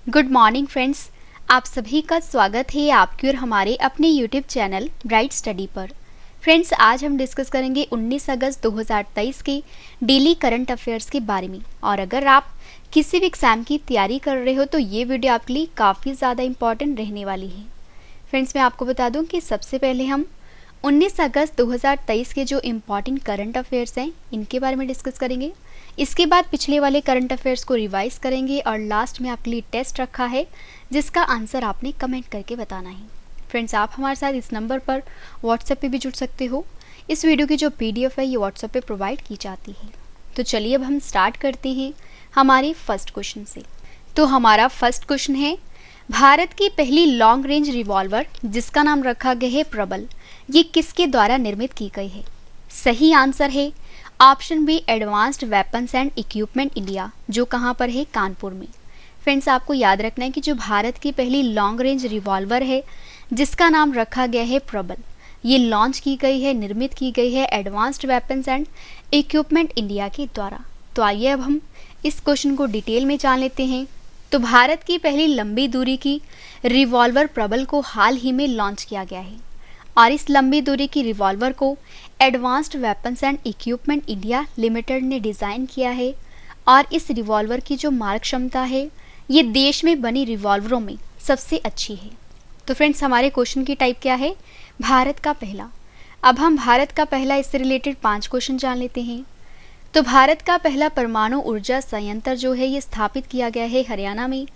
Good morning friends. आप सभी का स्वागत है आपके और हमारे अपने यूट्यूब चैनल ब्राइट स्टडी पर। फ्रेंड्स, आज हम डिस्कस करेंगे 19 अगस्त 2023 के डेली करंट अफेयर्स के बारे में। और अगर आप किसी भी एग्ज़ाम की तैयारी कर रहे हो तो ये वीडियो आपके लिए काफ़ी ज़्यादा इंपॉर्टेंट रहने वाली है। फ्रेंड्स, मैं आपको बता दूं कि सबसे पहले हम 19 अगस्त 2023 के जो इम्पॉर्टेंट करंट अफेयर्स हैं इनके बारे में डिस्कस करेंगे। इसके बाद पिछले वाले करंट अफेयर्स को रिवाइज करेंगे और लास्ट में आपके लिए टेस्ट रखा है जिसका आंसर आपने कमेंट करके बताना है। फ्रेंड्स, आप हमारे साथ इस नंबर पर व्हाट्सएप पे भी जुड़ सकते हो। इस वीडियो की जो पीडीएफ है ये व्हाट्सएप पे प्रोवाइड की जाती है। तो चलिए अब हम स्टार्ट करते हैं हमारे फर्स्ट क्वेश्चन से। तो हमारा फर्स्ट क्वेश्चन है, भारत की पहली लॉन्ग रेंज रिवॉल्वर जिसका नाम रखा गया है प्रबल, ये किसके द्वारा निर्मित की गई है? सही आंसर है option B, advanced weapons and equipment India, जो कहाँ पर है? कानपुर में। फ्रेंड्स, आपको याद रखना है कि जो भारत की पहली लॉन्ग रेंज रिवॉल्वर है जिसका नाम रखा गया है प्रबल, ये लॉन्च की गई है, निर्मित की गई है advanced weapons and equipment India के द्वारा। तो आइए अब हम इस क्वेश्चन को डिटेल में जान लेते हैं। तो भारत की पहली लंबी दूरी की रिवॉल्वर प्रबल को हाल ही में लॉन्च किया गया है और इस लंबी दूरी की रिवॉल्वर को advanced weapons and equipment India limited ने डिज़ाइन किया है और इस रिवॉल्वर की जो मारक क्षमता है ये देश में बनी रिवॉल्वरों में सबसे अच्छी है। तो फ्रेंड्स, हमारे क्वेश्चन की टाइप क्या है? भारत का पहला। अब हम भारत का पहला इससे रिलेटेड 5 क्वेश्चन जान लेते हैं। तो भारत का पहला परमाणु ऊर्जा संयंत्र जो है ये स्थापित किया गया है हरियाणा में।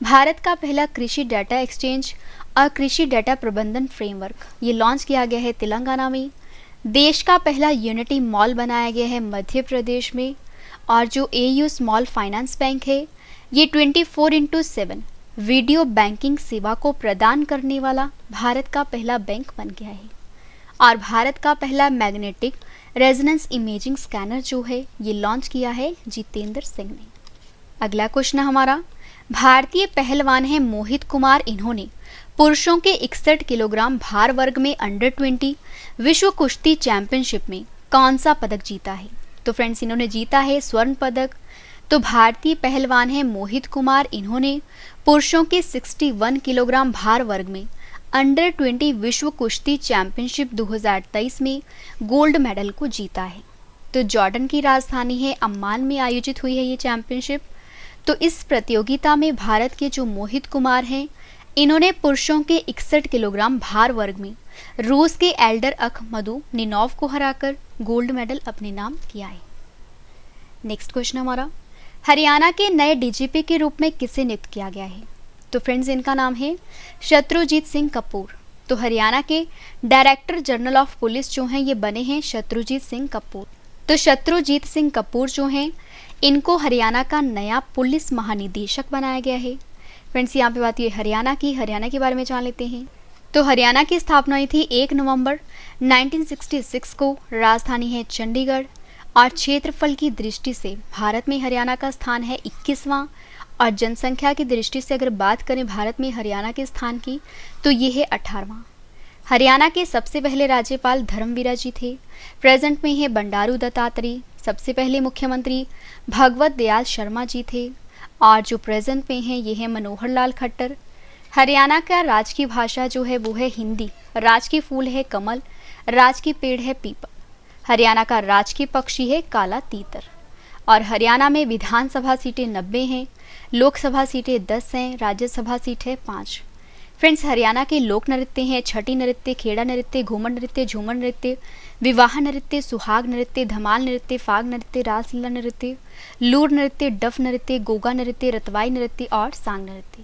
भारत का पहला कृषि डाटा एक्सचेंज और कृषि डाटा प्रबंधन फ्रेमवर्क ये लॉन्च किया गया है तेलंगाना में। देश का पहला यूनिटी मॉल बनाया गया है मध्य प्रदेश में। और जो एयू स्मॉल फाइनेंस बैंक है ये 24/7 वीडियो बैंकिंग सेवा को प्रदान करने वाला भारत का पहला बैंक बन गया है। और भारत का पहला मैग्नेटिक रेजोनेंस इमेजिंग स्कैनर जो है ये लॉन्च किया है जितेंद्र सिंह ने। अगला क्वेश्चन हमारा, भारतीय पहलवान है मोहित कुमार, इन्होंने पुरुषों के 61 किलोग्राम भार वर्ग में अंडर 20 विश्व कुश्ती चैंपियनशिप में कौन सा पदक जीता है? तो फ्रेंड्स, इन्होंने जीता है स्वर्ण पदक। तो भारतीय पहलवान है मोहित कुमार, इन्होंने पुरुषों के 61 किलोग्राम भार वर्ग में अंडर 20 विश्व कुश्ती चैंपियनशिप 2023 में गोल्ड मेडल को जीता है। तो जॉर्डन की राजधानी है अम्मान में आयोजित हुई है ये चैंपियनशिप। तो इस प्रतियोगिता में भारत के जो मोहित कुमार हैं इन्होंने पुरुषों के 61 किलोग्राम भार वर्ग में रूस के एल्डर अखमदू निनोव को हराकर गोल्ड मेडल अपने नाम किया है। नेक्स्ट क्वेश्चन हमारा, हरियाणा के नए डीजीपी के रूप में किसे नियुक्त किया गया है? तो फ्रेंड्स, इनका नाम है शत्रुजीत सिंह कपूर। तो हरियाणा के डायरेक्टर जनरल ऑफ पुलिस जो हैं ये बने हैं शत्रुजीत सिंह कपूर। तो शत्रुजीत सिंह कपूर जो हैं इनको हरियाणा का नया पुलिस महानिदेशक बनाया गया है। फ्रेंड्स, यहाँ पे बात हुई हरियाणा के बारे में जान लेते हैं। तो हरियाणा की स्थापना हुई थी 1 नवंबर 1966 को। राजधानी है चंडीगढ़ और क्षेत्रफल की दृष्टि से भारत में हरियाणा का स्थान है 21वां और जनसंख्या की दृष्टि से अगर बात करें भारत में हरियाणा के स्थान की तो ये है 18वां। हरियाणा के सबसे पहले राज्यपाल धर्मवीरा जी थे। प्रेजेंट में है बंडारू दत्तात्रेय। सबसे पहले मुख्यमंत्री भगवत दयाल शर्मा जी थे और जो प्रेजेंट में है ये है मनोहर लाल खट्टर। हरियाणा का राजकीय भाषा जो है वो है हिंदी। राजकीय फूल है कमल, राजकीय पेड़ है पीपल। हरियाणा का राजकीय पक्षी है काला तीतर। और हरियाणा में विधानसभा सीटें 90 हैं, लोकसभा सीटें 10 हैं, राज्यसभा सीट है 5। फ्रेंड्स, हरियाणा के लोक नृत्य हैं छठी नृत्य, खेड़ा नृत्य, घूमर नृत्य, झूमर नृत्य, विवाह नृत्य, सुहाग नृत्य, धमाल नृत्य, फाग नृत्य, रासलीला नृत्य, लूर नृत्य, डफ नृत्य, गोगा नृत्य, रतवाई नृत्य और सांग नृत्य।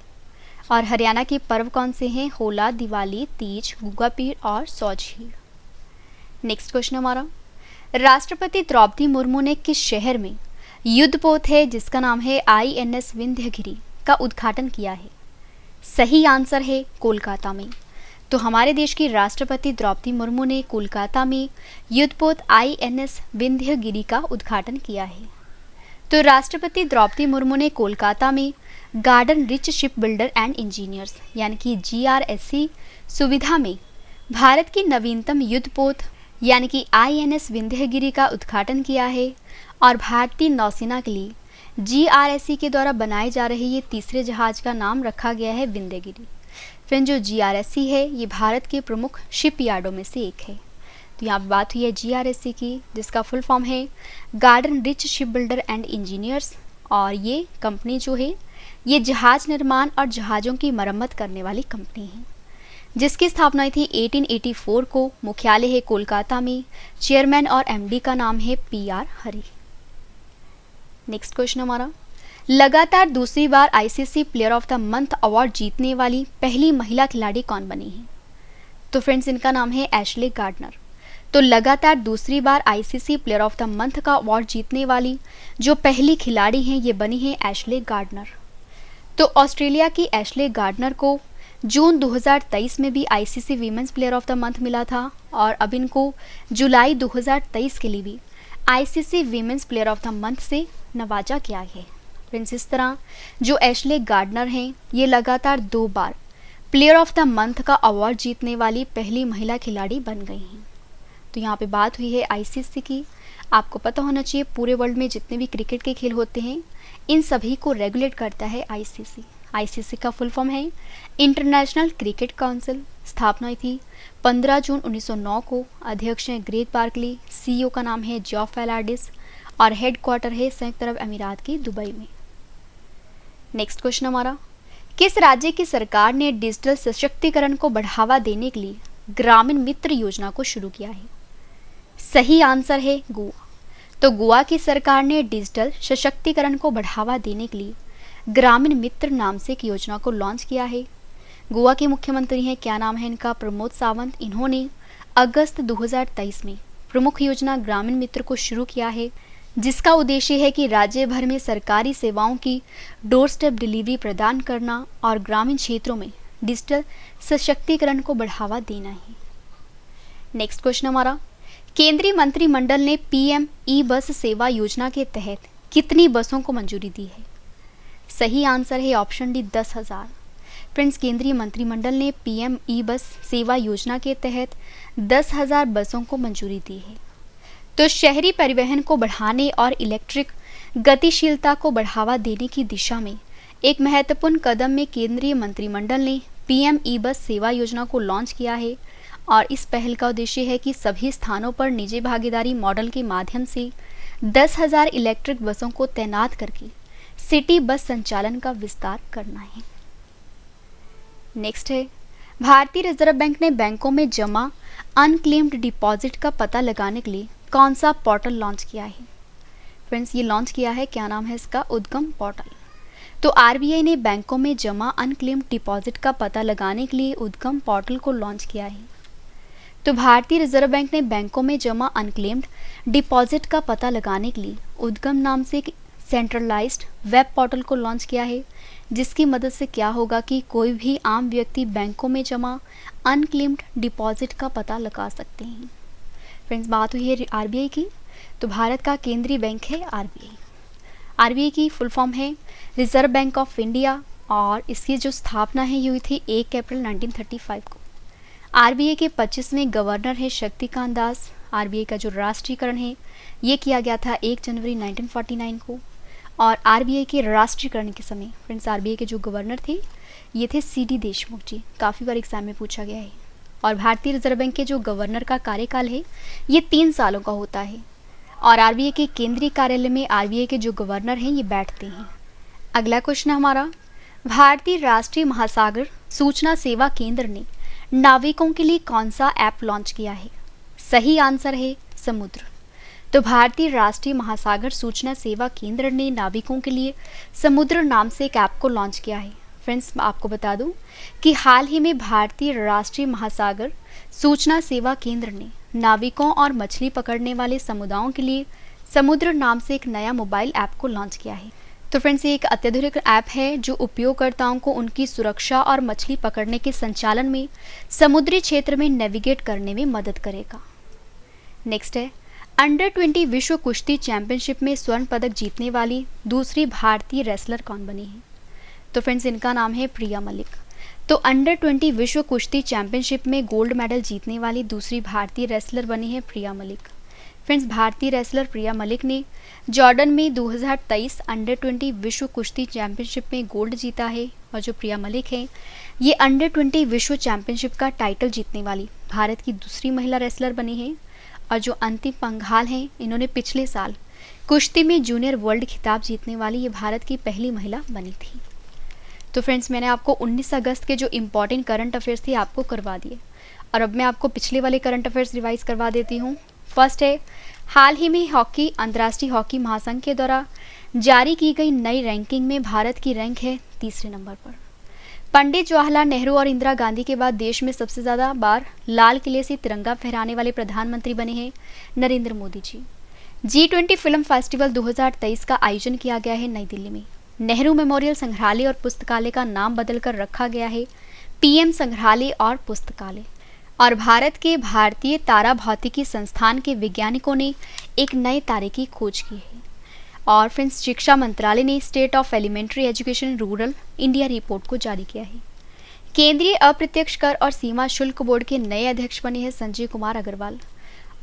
और हरियाणा के पर्व कौन से हैं? होला, दिवाली, तीज, गुगा पीर और सौझीर। नेक्स्ट क्वेश्चन हमारा, राष्ट्रपति द्रौपदी मुर्मू ने किस शहर में युद्धपोत है जिसका नाम है INS विंध्यगिरी का उद्घाटन किया है? सही आंसर है कोलकाता में। तो हमारे देश की राष्ट्रपति द्रौपदी मुर्मू ने कोलकाता में युद्धपोत INS विंध्यगिरी का उद्घाटन किया है। तो राष्ट्रपति द्रौपदी मुर्मू ने कोलकाता में garden rich ship builder and engineers यानी कि GRSC सुविधा में भारत की नवीनतम युद्धपोत यानी कि INS विंध्यगिरी का उद्घाटन किया है और भारतीय नौसेना के लिए GRSE के द्वारा बनाए जा रहे ये तीसरे जहाज का नाम रखा गया है विंध्यगिरि। फ्रेंड जो GRSE है ये भारत के प्रमुख शिपयार्डों में से एक है। तो यहाँ पर बात हुई है GRSE की, जिसका फुल फॉर्म है garden rich ship builder and engineers. और ये कंपनी जो है ये जहाज निर्माण और जहाज़ों की मरम्मत करने वाली कंपनी है, जिसकी स्थापना हुई थी 1884 को। मुख्यालय है कोलकाता में। चेयरमैन और MD का नाम है PR हरी। नेक्स्ट क्वेश्चन हमारा, लगातार दूसरी बार ICC player of the month award जीतने वाली पहली महिला खिलाड़ी कौन बनी है? तो फ्रेंड्स इनका नाम है एशले गार्डनर। तो लगातार दूसरी बार ICC player of the month का अवार्ड जीतने वाली जो पहली खिलाड़ी हैं ये बनी है एशले गार्डनर। तो ऑस्ट्रेलिया की एशले गार्डनर को जून 2023 में भी ICC women's player of the month मिला था, और अब इनको जुलाई 2023 के लिए भी ICC women's player of the month से नवाजा गया है। फ्रेंड्स इस तरह जो एशले गार्डनर हैं ये लगातार 2 बार प्लेयर ऑफ द मंथ का अवार्ड जीतने वाली पहली महिला खिलाड़ी बन गई हैं। तो यहाँ पे बात हुई है ICC की। आपको पता होना चाहिए पूरे वर्ल्ड में जितने भी क्रिकेट के खेल होते हैं इन सभी को रेगुलेट करता है ICC। ICC का फुल फॉर्म है इंटरनेशनल क्रिकेट काउंसिल। स्थापना हुई थी 15 जून 1909 को। अध्यक्ष हैं ग्रेग बार्कली। CEO का नाम है जॉफ एलार्डिस और हेडक्वार्टर है संयुक्त अरब अमीरात की दुबई में। नेक्स्ट क्वेश्चन हमारा, किस राज्य की सरकार ने डिजिटल सशक्तिकरण को बढ़ावा देने के लिए ग्रामीण मित्र योजना को शुरू किया है? सही आंसर है गोवा। तो गोवा की सरकार ने डिजिटल सशक्तिकरण को बढ़ावा देने के लिए ग्रामीण मित्र नाम से एक योजना को लॉन्च किया है। गोवा के मुख्यमंत्री हैं, क्या नाम है इनका? प्रमोद सावंत। इन्होंने अगस्त 2023 में प्रमुख योजना ग्रामीण मित्र को शुरू किया है, जिसका उद्देश्य है कि राज्य भर में सरकारी सेवाओं की डोर स्टेप डिलीवरी प्रदान करना और ग्रामीण क्षेत्रों में डिजिटल सशक्तिकरण को बढ़ावा देना है। नेक्स्ट क्वेश्चन हमारा, केंद्रीय मंत्रिमंडल ने PM ई-बस सेवा योजना के तहत कितनी बसों को मंजूरी दी है? सही आंसर है ऑप्शन डी 10,000। फ्रेंड्स केंद्रीय मंत्रिमंडल ने PM ई-बस सेवा योजना के तहत 10,000 बसों को मंजूरी दी है। तो शहरी परिवहन को बढ़ाने और इलेक्ट्रिक गतिशीलता को बढ़ावा देने की दिशा में एक महत्वपूर्ण कदम में केंद्रीय मंत्रिमंडल ने PM ई-बस सेवा योजना को लॉन्च किया है, और इस पहल का उद्देश्य है कि सभी स्थानों पर निजी भागीदारी मॉडल के माध्यम से 10,000 इलेक्ट्रिक बसों को तैनात करके सिटी बस संचालन का विस्तार करना है। नेक्स्ट है, भारतीय रिजर्व बैंक ने बैंकों में जमा अनक्लेम्ड डिपॉजिट का पता लगाने के लिए कौन सा पोर्टल लॉन्च किया है? फ्रेंड्स ये लॉन्च किया है, क्या नाम है इसका? उद्गम पोर्टल। तो RBI ने बैंकों में जमा अनक्लेम्ड डिपॉजिट का पता लगाने के लिए उद्गम पोर्टल को लॉन्च किया है। तो भारतीय रिजर्व बैंक ने बैंकों में जमा अनक्लेम्ड डिपॉजिट का पता लगाने के लिए उद्गम नाम से एक सेंट्रलाइज्ड वेब पोर्टल को लॉन्च किया है, जिसकी मदद से क्या होगा कि कोई भी आम व्यक्ति बैंकों में जमा अनक्लेम्ड डिपॉजिट का पता लगा सकते हैं। फ्रेंड्स बात हुई है RBI की। तो भारत का केंद्रीय बैंक है RBI की फुल फॉर्म है रिजर्व बैंक ऑफ इंडिया, और इसकी जो स्थापना है ये हुई थी 1 अप्रैल 1935 को। RBI के 25वें गवर्नर है शक्तिकांत दास। RBI का जो राष्ट्रीयकरण है ये किया गया था 1 जनवरी 1949 को, और RBI के राष्ट्रीयकरण के समय फ्रेंड्स RBI के जो गवर्नर थे ये थे CD देशमुख जी। काफ़ी बार एग्जाम में पूछा गया है। और भारतीय रिजर्व बैंक के जो गवर्नर का कार्यकाल है ये 3 सालों का होता है, और RBI के केंद्रीय कार्यालय में RBI के जो गवर्नर हैं ये बैठते हैं। अगला क्वेश्चन हमारा, भारतीय राष्ट्रीय महासागर सूचना सेवा केंद्र ने नाविकों के लिए कौन सा ऐप लॉन्च किया है? सही आंसर है समुद्र। तो भारतीय राष्ट्रीय महासागर सूचना सेवा केंद्र ने नाविकों के लिए समुद्र नाम से एक ऐप को लॉन्च किया है। फ्रेंड्स आपको बता दूं कि हाल ही में भारतीय राष्ट्रीय महासागर सूचना सेवा केंद्र ने नाविकों और मछली पकड़ने वाले समुदायों के लिए समुद्र नाम से एक नया मोबाइल ऐप को लॉन्च किया है। तो फ्रेंड्स ये एक अत्याधुनिक ऐप है जो उपयोगकर्ताओं को उनकी सुरक्षा और मछली पकड़ने के संचालन में समुद्री क्षेत्र में नेविगेट करने में मदद करेगा। नेक्स्ट है, अंडर 20 विश्व कुश्ती चैंपियनशिप में स्वर्ण पदक जीतने वाली दूसरी भारतीय रेसलर कौन बनी है? तो फ्रेंड्स इनका नाम है प्रिया मलिक। तो अंडर 20 विश्व कुश्ती चैंपियनशिप में गोल्ड मेडल जीतने वाली दूसरी भारतीय रेसलर बनी है प्रिया मलिक। फ्रेंड्स, भारतीय रेसलर प्रिया मलिक ने जॉर्डन में 2023 अंडर 20 विश्व कुश्ती चैंपियनशिप में गोल्ड जीता है। और जो प्रिया मलिक हैं, ये अंडर 20 विश्व चैंपियनशिप का टाइटल जीतने वाली भारत की दूसरी महिला रेसलर बनी हैं। और जो अंतिम पंघाल हैं, इन्होंने पिछले साल कुश्ती में जूनियर वर्ल्ड खिताब जीतने वाली ये भारत की पहली महिला बनी थी। तो फ्रेंड्स, मैंने आपको 19 अगस्त के जो इम्पॉर्टेंट करंट अफेयर्स थे आपको करवा दिए, और अब मैं आपको पिछले वाले करंट अफेयर्स रिवाइज करवा देती हूँ। फर्स्ट है, हाल ही में हॉकी अंतर्राष्ट्रीय हॉकी महासंघ के द्वारा जारी की गई नई रैंकिंग में भारत की रैंक है 3रे नंबर पर। पंडित जवाहरलाल नेहरू और इंदिरा गांधी के बाद देश में सबसे ज़्यादा बार लाल किले से तिरंगा फहराने वाले प्रधानमंत्री बने हैं Narendra Modi ji. G20 film festival 2023 का आयोजन किया गया है नई दिल्ली में। नेहरू मेमोरियल संग्रहालय और पुस्तकालय का नाम बदलकर रखा गया है PM संग्रहालय और पुस्तकालय। और भारत के भारतीय तारा भौतिकी संस्थान के वैज्ञानिकों ने एक नए तारे की खोज की है। और फ्रेंड्स, शिक्षा मंत्रालय ने state of elementary education rural India report को जारी किया है। केंद्रीय अप्रत्यक्ष कर और सीमा शुल्क बोर्ड के नए अध्यक्ष बने हैं संजय कुमार अग्रवाल।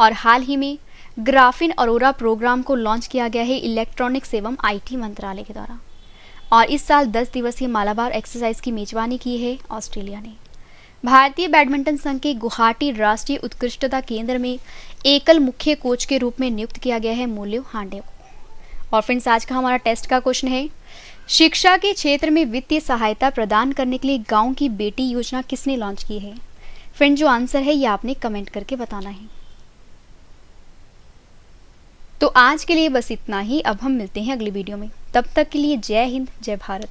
और हाल ही में ग्राफीन अरोरा प्रोग्राम को लॉन्च किया गया है इलेक्ट्रॉनिक्स एवं IT मंत्रालय के द्वारा। और इस साल 10 दिवसीय मालाबार एक्सरसाइज की मेजबानी की है ऑस्ट्रेलिया ने। भारतीय बैडमिंटन संघ के गुवाहाटी राष्ट्रीय उत्कृष्टता केंद्र में एकल मुख्य कोच के रूप में नियुक्त किया गया है मूल्य हांडे को। और फ्रेंड्स, आज का हमारा टेस्ट का क्वेश्चन है, शिक्षा के क्षेत्र में वित्तीय सहायता प्रदान करने के लिए गांव की बेटी योजना किसने लॉन्च की है? फ्रेंड्स, जो आंसर है ये आपने कमेंट करके बताना है। तो आज के लिए बस इतना ही। अब हम मिलते हैं अगली वीडियो में। तब तक के लिए जय हिंद, जय भारत।